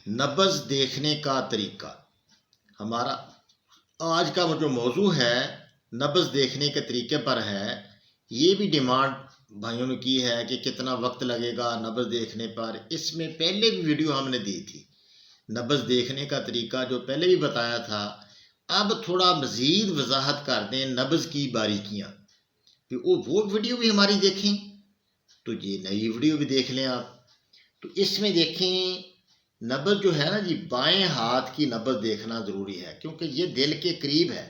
نبض دیکھنے کا طریقہ ہمارا آج کا جو موضوع ہے نبض دیکھنے کے طریقے پر ہے۔ یہ بھی ڈیمانڈ بھائیوں نے کی ہے کہ کتنا وقت لگے گا نبض دیکھنے پر۔ اس میں پہلے بھی ویڈیو ہم نے دی تھی نبض دیکھنے کا طریقہ جو پہلے بھی بتایا تھا۔ اب تھوڑا مزید وضاحت کر دیں نبض کی باریکیاں، وہ ویڈیو بھی ہماری دیکھیں تو یہ نئی ویڈیو بھی دیکھ لیں آپ۔ تو اس میں دیکھیں نبض جو ہے نا جی، بائیں ہاتھ کی نبض دیکھنا ضروری ہے کیونکہ یہ دل کے قریب ہے۔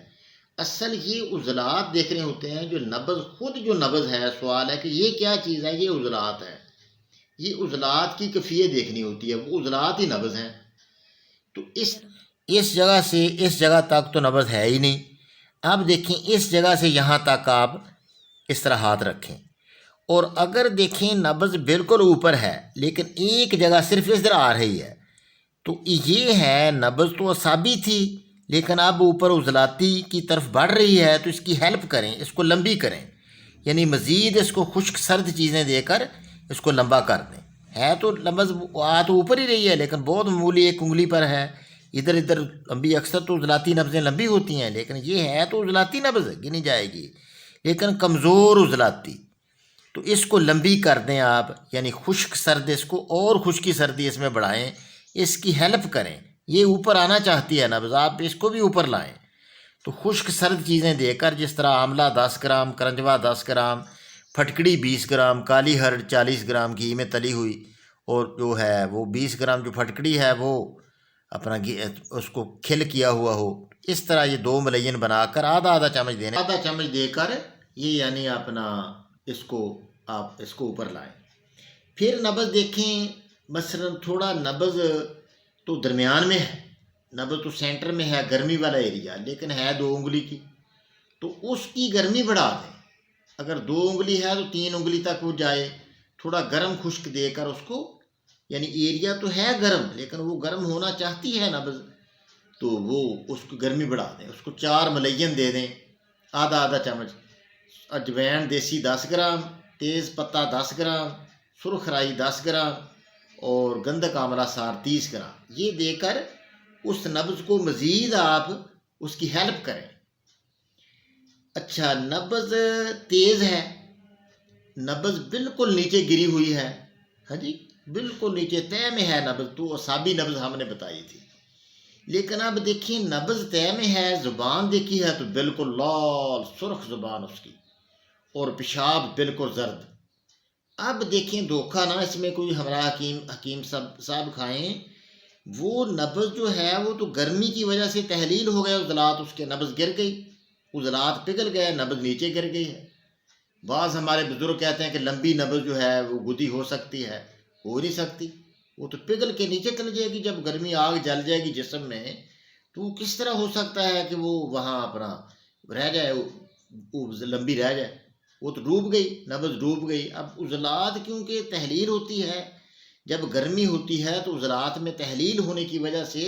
اصل یہ عضلات دیکھنے ہوتے ہیں جو نبض، خود جو نبض ہے، سوال ہے کہ یہ کیا چیز ہے، یہ عضلات ہے۔ یہ عضلات کی کیفیت دیکھنی ہوتی ہے، وہ عضلات ہی نبض ہیں۔ تو اس جگہ سے اس جگہ تک تو نبض ہے ہی نہیں۔ اب دیکھیں اس جگہ سے یہاں تک آپ اس طرح ہاتھ رکھیں، اور اگر دیکھیں نبض بالکل اوپر ہے لیکن ایک جگہ صرف اس طرح آ رہی ہے تو یہ ہے نبض تو اعصابی تھی لیکن اب اوپر عضلاتی کی طرف بڑھ رہی ہے، تو اس کی ہیلپ کریں، اس کو لمبی کریں، یعنی مزید اس کو خشک سرد چیزیں دے کر اس کو لمبا کر دیں۔ ہے تو نبض آ تو اوپر ہی رہی ہے لیکن بہت معمولی ایک انگلی پر ہے، ادھر ادھر لمبی۔ اکثر تو عضلاتی نبضیں لمبی ہوتی ہیں لیکن یہ ہے تو عضلاتی نبض گنی جائے گی لیکن کمزور عضلاتی، تو اس کو لمبی کر دیں آپ، یعنی خشک سرد اس کو اور خشکی سردی اس میں بڑھائیں، اس کی ہیلپ کریں۔ یہ اوپر آنا چاہتی ہے نبض، آپ اس کو بھی اوپر لائیں، تو خشک سرد چیزیں دے کر، جس طرح آملہ 10 گرام، کرنجوا 10 گرام، پھٹکڑی 20 گرام، کالی ہرڈ 40 گرام گھی میں تلی ہوئی، اور جو ہے وہ 20 گرام جو پھٹکڑی ہے وہ اپنا اس کو کھل کیا ہوا ہو، اس طرح یہ 2 ملین بنا کر آدھا آدھا چمچ دینے، آدھا چمچ دے کر یہ یعنی اپنا اس کو آپ اس کو اوپر لائیں۔ پھر نبض دیکھیں، مثلا تھوڑا نبض تو درمیان میں ہے، نبض تو سینٹر میں ہے، گرمی والا ایریا، لیکن ہے 2 انگلی کی، تو اس کی گرمی بڑھا دیں۔ اگر 2 انگلی ہے تو 3 انگلی تک وہ جائے، تھوڑا گرم خشک دے کر اس کو، یعنی ایریا تو ہے گرم لیکن وہ گرم ہونا چاہتی ہے نبض، تو وہ اس کی گرمی بڑھا دیں، اس کو 4 ملین دے دیں، آدھا آدھا چمچ۔ اجوین دیسی 10 گرام، تیز پتہ 10 گرام، سرخ رائی 10 گرام اور گندھک آملہ سار 30 گرام، یہ دے کر اس نبض کو مزید آپ اس کی ہیلپ کریں۔ اچھا، نبض تیز ہے، نبض بالکل نیچے گری ہوئی ہے، ہاں جی بالکل نیچے طے میں ہے نبض، تو اعصابی نبض ہم نے بتائی تھی، لیکن اب دیکھیں نبض طے میں ہے، زبان دیکھی ہے تو بالکل لال سرخ زبان اس کی، اور پیشاب بالکل زرد۔ اب دیکھیں دھوکہ نہ اس میں کوئی ہمارا حکیم صاحب کھائیں، وہ نبض جو ہے وہ تو گرمی کی وجہ سے تحلیل ہو گئے عضلات، اس کے نبض گر گئی، عضلات پگھل گئے، نبض نیچے گر گئی ہے۔ بعض ہمارے بزرگ کہتے ہیں کہ لمبی نبض جو ہے وہ گدی ہو سکتی ہے، ہو نہیں سکتی، وہ تو پگھل کے نیچے چل جائے گی، جب گرمی آگ جل جائے گی جسم میں تو وہ کس طرح ہو سکتا ہے کہ وہ وہاں اپنا رہ جائے، وہ لمبی رہ جائے، وہ تو ڈوب گئی، نبض ڈوب گئی۔ اب عضلات کیونکہ تحلیل ہوتی ہے، جب گرمی ہوتی ہے تو عضلات میں تحلیل ہونے کی وجہ سے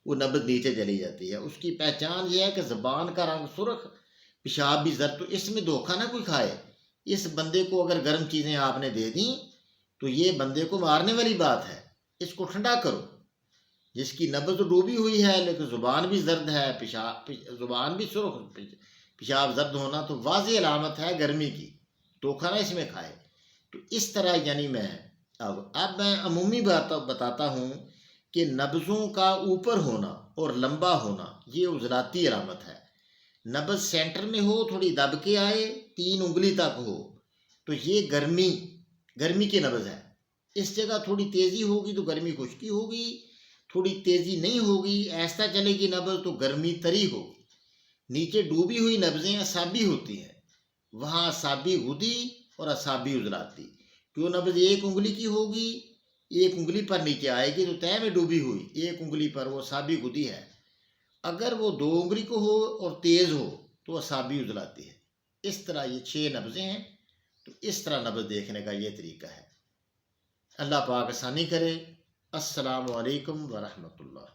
وہ نبض نیچے چلی جاتی ہے۔ اس کی پہچان یہ ہے کہ زبان کا رنگ سرخ، پیشاب بھی زرد، تو اس میں دھوکہ نہ کوئی کھائے۔ اس بندے کو اگر گرم چیزیں آپ نے دے دیں تو یہ بندے کو مارنے والی بات ہے، اس کو ٹھنڈا کرو۔ جس کی نبض ڈوبی ہوئی ہے لیکن زبان بھی زرد ہے، زبان بھی سرخ، پیشاب زرد ہونا تو واضح علامت ہے گرمی کی، دھوکہ نہ اس میں کھائے۔ تو اس طرح یعنی اب میں عمومی بات بتاتا ہوں کہ نبضوں کا اوپر ہونا اور لمبا ہونا یہ عضلاتی علامت ہے۔ نبض سینٹر میں ہو، تھوڑی دب کے آئے، 3 انگلی تک ہو، تو یہ گرمی کی نبض ہے۔ اس جگہ تھوڑی تیزی ہوگی تو گرمی خشکی ہوگی، تھوڑی تیزی نہیں ہوگی، ایسا چلے گی نبض تو گرمی تری ہوگی۔ نیچے ڈوبی ہوئی نبضیں اعصابی ہوتی ہیں، وہاں اعصابی غدی اور اعصابی عضلاتی۔ جو نبض 1 انگلی کی ہوگی، 1 انگلی پر نیچے آئے گی تو طے میں ڈوبی ہوئی، 1 انگلی پر وہ اعصابی غدی ہے۔ اگر وہ 2 انگلی کو ہو اور تیز ہو تو اعصابی عضلاتی ہے۔ اس طرح یہ 6 نبضیں ہیں، تو اس طرح نبض دیکھنے کا یہ طریقہ ہے۔ اللہ پاک آسانی کرے۔ السلام علیکم ورحمۃ اللہ۔